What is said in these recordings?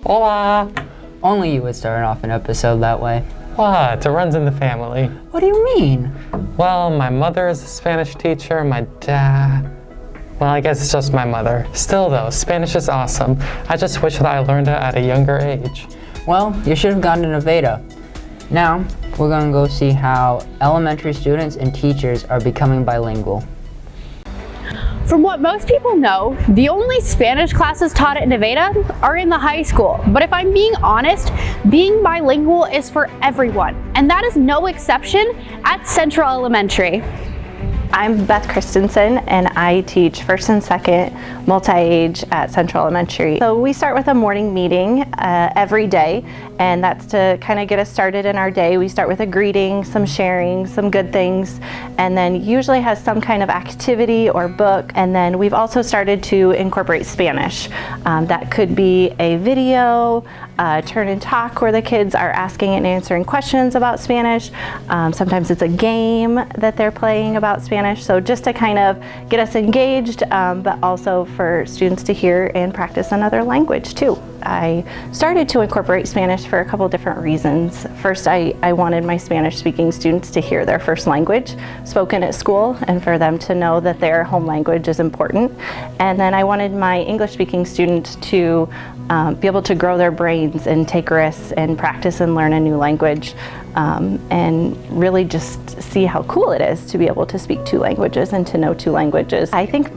Hola! Only you would start off an episode that way. What? It runs in the family. What do you mean? Well, my mother is a Spanish teacher, my dad... Well, I guess it's just my mother. Still though, Spanish is awesome. I just wish that I learned it at a younger age. Well, you should have gone to Nevada. Now, we're going to go see how elementary students and teachers are becoming bilingual. From what most people know, the only Spanish classes taught at Nevada are in the high school. But if I'm being honest, being bilingual is for everyone, and that is no exception at Central Elementary. I'm Beth Christensen, and I teach first and second multi-age at Central Elementary. So we start with a morning meeting every day, and that's to kind of get us started in our day. We start with a greeting, some sharing, some good things, and then usually has some kind of activity or book. And then we've also started to incorporate Spanish. That could be a video, turn and talk where the kids are asking and answering questions about Spanish. Sometimes it's a game that they're playing about Spanish. So just to kind of get us engaged, but also for students to hear and practice another language too. I started to incorporate Spanish for a couple different reasons. First, I wanted my Spanish-speaking students to hear their first language spoken at school and for them to know that their home language is important. And then I wanted my English-speaking students to be able to grow their brains and take risks and practice and learn a new language, and really just see how cool it is to be able to speak two languages and to know two languages. I think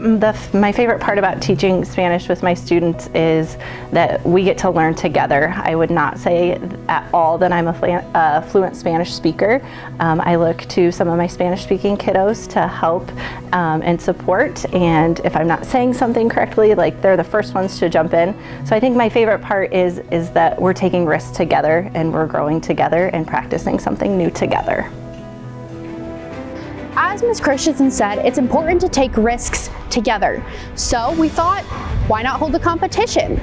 my favorite part about teaching Spanish with my students is that we get to learn together. I would not say at all that I'm a fluent Spanish speaker. I look to some of my Spanish-speaking kiddos to help and support, and if I'm not saying something correctly, like they're the first ones to jump in. So I think my favorite part is that we're taking risks together and we're growing together and practicing something new together. As Ms. Christensen said, it's important to take risks together. So we thought, why not hold a competition?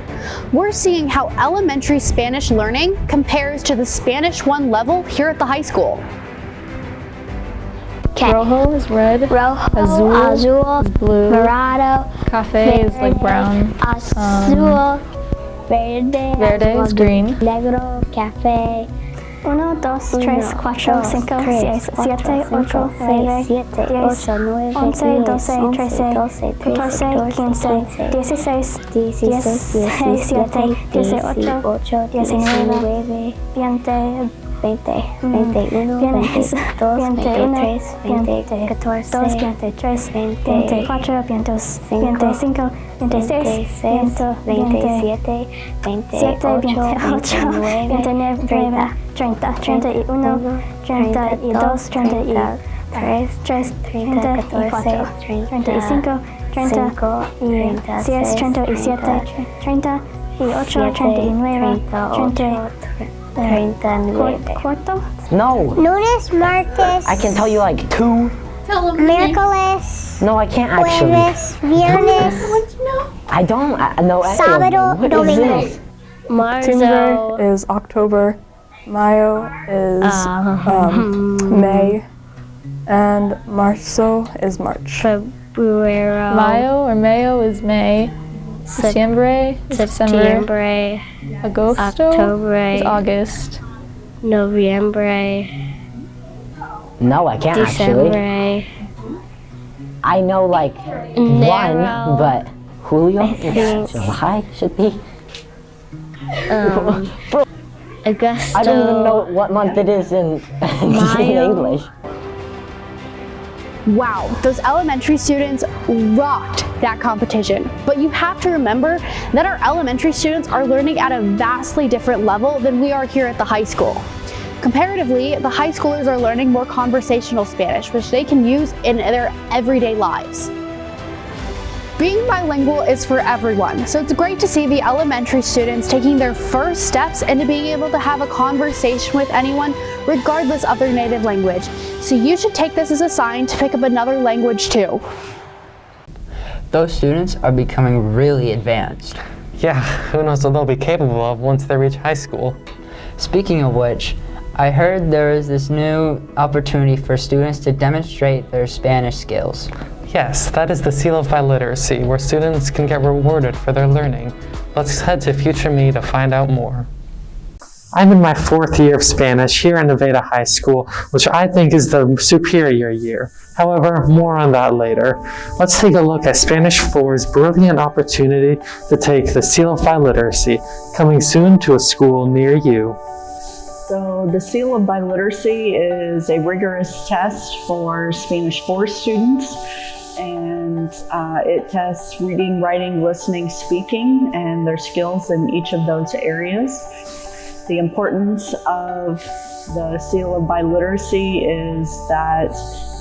We're seeing how elementary Spanish learning compares to the Spanish 1 level here at the high school. Rojo is red, azul is blue, morado, café is like brown, azul, verde is green, negro, café. 1, 2, 3, 4, 5, 6, 7, 8, 9, 10, 11, 12, 13, 14, 15, 16, 17, 18, 19, 20, 21, 22, 23, 24, 25, 26, 27, 28, 29, 30, 31, 32, 33, 34, 35, 36, 37, 38, 39, 40. No. Lunes, martes. I can tell you like 2. Miércoles. No, I can't actually. Jueves, viernes. I don't know any of Sábado, them. What domingo. is this? September is October, Mayo is May, and Marzo is March. Mayo or Mayo is May, Septiembre is December, Agosto is August, Noviembre. No, I can't actually. I know like 1, but Julio is July should be. Augusto. I don't even know what month it is in English. Wow, those elementary students rocked that competition. But you have to remember that our elementary students are learning at a vastly different level than we are here at the high school. Comparatively, the high schoolers are learning more conversational Spanish, which they can use in their everyday lives. Being bilingual is for everyone, so it's great to see the elementary students taking their first steps into being able to have a conversation with anyone regardless of their native language. So you should take this as a sign to pick up another language too. Those students are becoming really advanced. Yeah, who knows what they'll be capable of once they reach high school. Speaking of which, I heard there is this new opportunity for students to demonstrate their Spanish skills. Yes, that is the Seal of Biliteracy, where students can get rewarded for their learning. Let's head to Future Me to find out more. I'm in my 4th year of Spanish here at Nevada High School, which I think is the superior year. However, more on that later. Let's take a look at Spanish 4's brilliant opportunity to take the Seal of Biliteracy, coming soon to a school near you. So the Seal of Biliteracy is a rigorous test for Spanish 4 students, and it tests reading, writing, listening, speaking, and their skills in each of those areas. The importance of the Seal of Biliteracy is that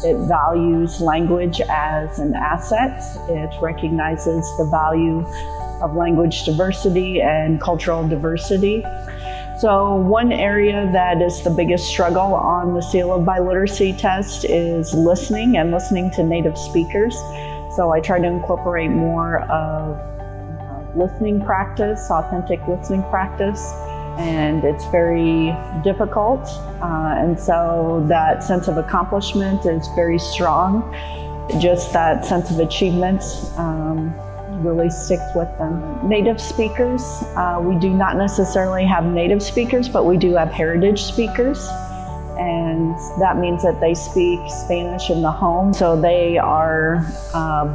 it values language as an asset. It recognizes the value of language diversity and cultural diversity. So one area that is the biggest struggle on the Seal of Biliteracy test is listening and listening to native speakers. So I try to incorporate more of listening practice, authentic listening practice, and it's very difficult. And so that sense of accomplishment is very strong. Just that sense of achievement really sticks with them. Native speakers, we do not necessarily have native speakers, but we do have heritage speakers. And that means that they speak Spanish in the home. So they are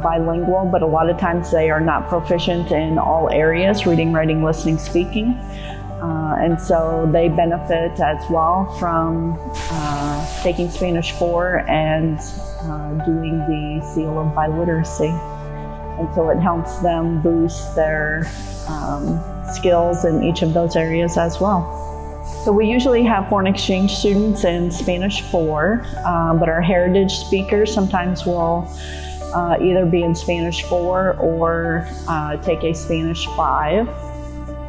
bilingual, but a lot of times they are not proficient in all areas, reading, writing, listening, speaking. And so they benefit as well from taking Spanish 4 and doing the Seal of Biliteracy. And so it helps them boost their skills in each of those areas as well. So we usually have foreign exchange students in Spanish 4, but our heritage speakers sometimes will either be in Spanish 4 or take a Spanish 5.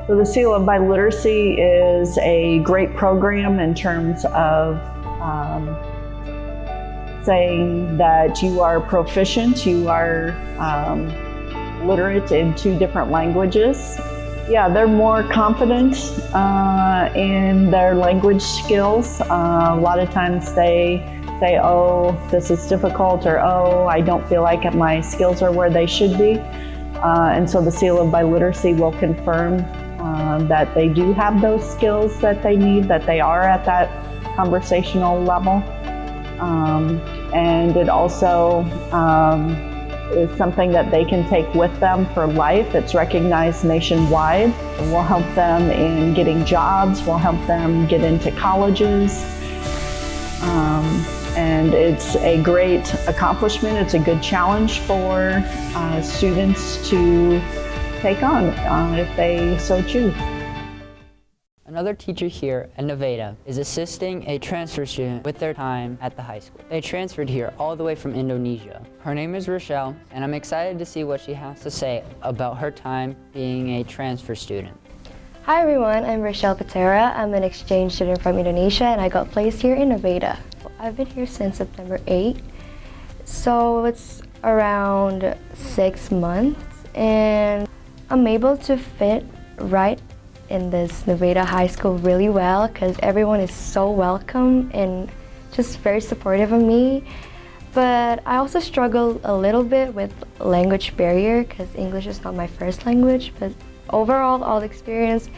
So the Seal of Biliteracy is a great program in terms of saying that you are proficient, you are literate in 2 different languages. Yeah, they're more confident in their language skills. A lot of times they say, oh, this is difficult, or oh, I don't feel like my skills are where they should be. And so the Seal of Biliteracy will confirm that they do have those skills that they need, that they are at that conversational level. And it also is something that they can take with them for life. It's recognized nationwide. It will help them in getting jobs, will help them get into colleges. And it's a great accomplishment. It's a good challenge for students to take on if they so choose. Another teacher here at Nevada is assisting a transfer student with their time at the high school. They transferred here all the way from Indonesia. Her name is Richelle, and I'm excited to see what she has to say about her time being a transfer student. Hi everyone, I'm Richelle Patera. I'm an exchange student from Indonesia and I got placed here in Nevada. I've been here since September 8, so it's around 6 months, and I'm able to fit right in this Nevada high school really well because everyone is so welcome and just very supportive of me. But I also struggle a little bit with language barrier because English is not my first language, but overall, all the experience,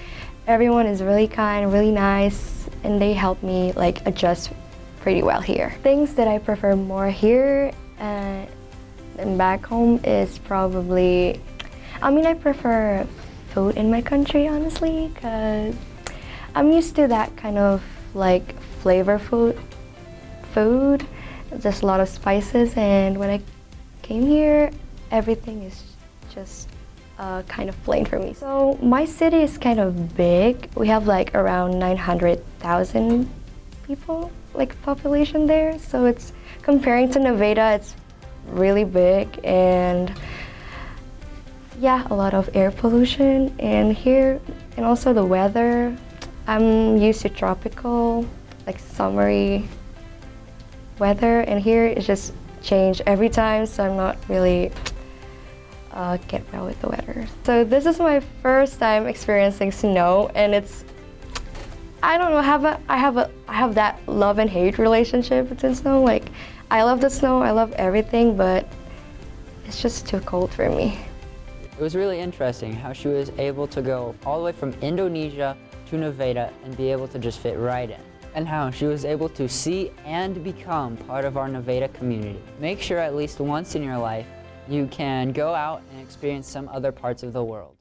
everyone is really kind, really nice, and they help me like adjust pretty well here. Things that I prefer more here than back home is probably, I prefer food in my country, honestly, because I'm used to that kind of like flavor food, just a lot of spices, and when I came here, everything is just kind of plain for me. So my city is kind of big. We have like around 900,000 people, like population there. So it's, comparing to Nevada, it's really big, and yeah, a lot of air pollution. And here, and also the weather, I'm used to tropical, like summery weather, and here it's just changed every time, so I'm not really get well with the weather. So this is my first time experiencing snow, and it's, I don't know, I have that love and hate relationship with snow. Like, I love the snow, I love everything, but it's just too cold for me. It was really interesting how she was able to go all the way from Indonesia to Nevada and be able to just fit right in. And how she was able to see and become part of our Nevada community. Make sure at least once in your life you can go out and experience some other parts of the world.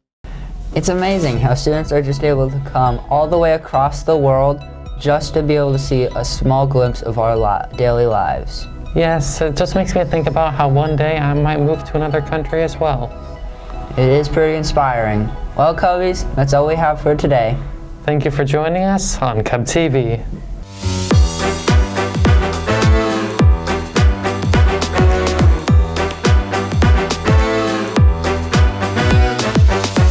It's amazing how students are just able to come all the way across the world just to be able to see a small glimpse of our daily lives. Yes, it just makes me think about how one day I might move to another country as well. It is pretty inspiring. Well, Cubbies, that's all we have for today. Thank you for joining us on CubTV.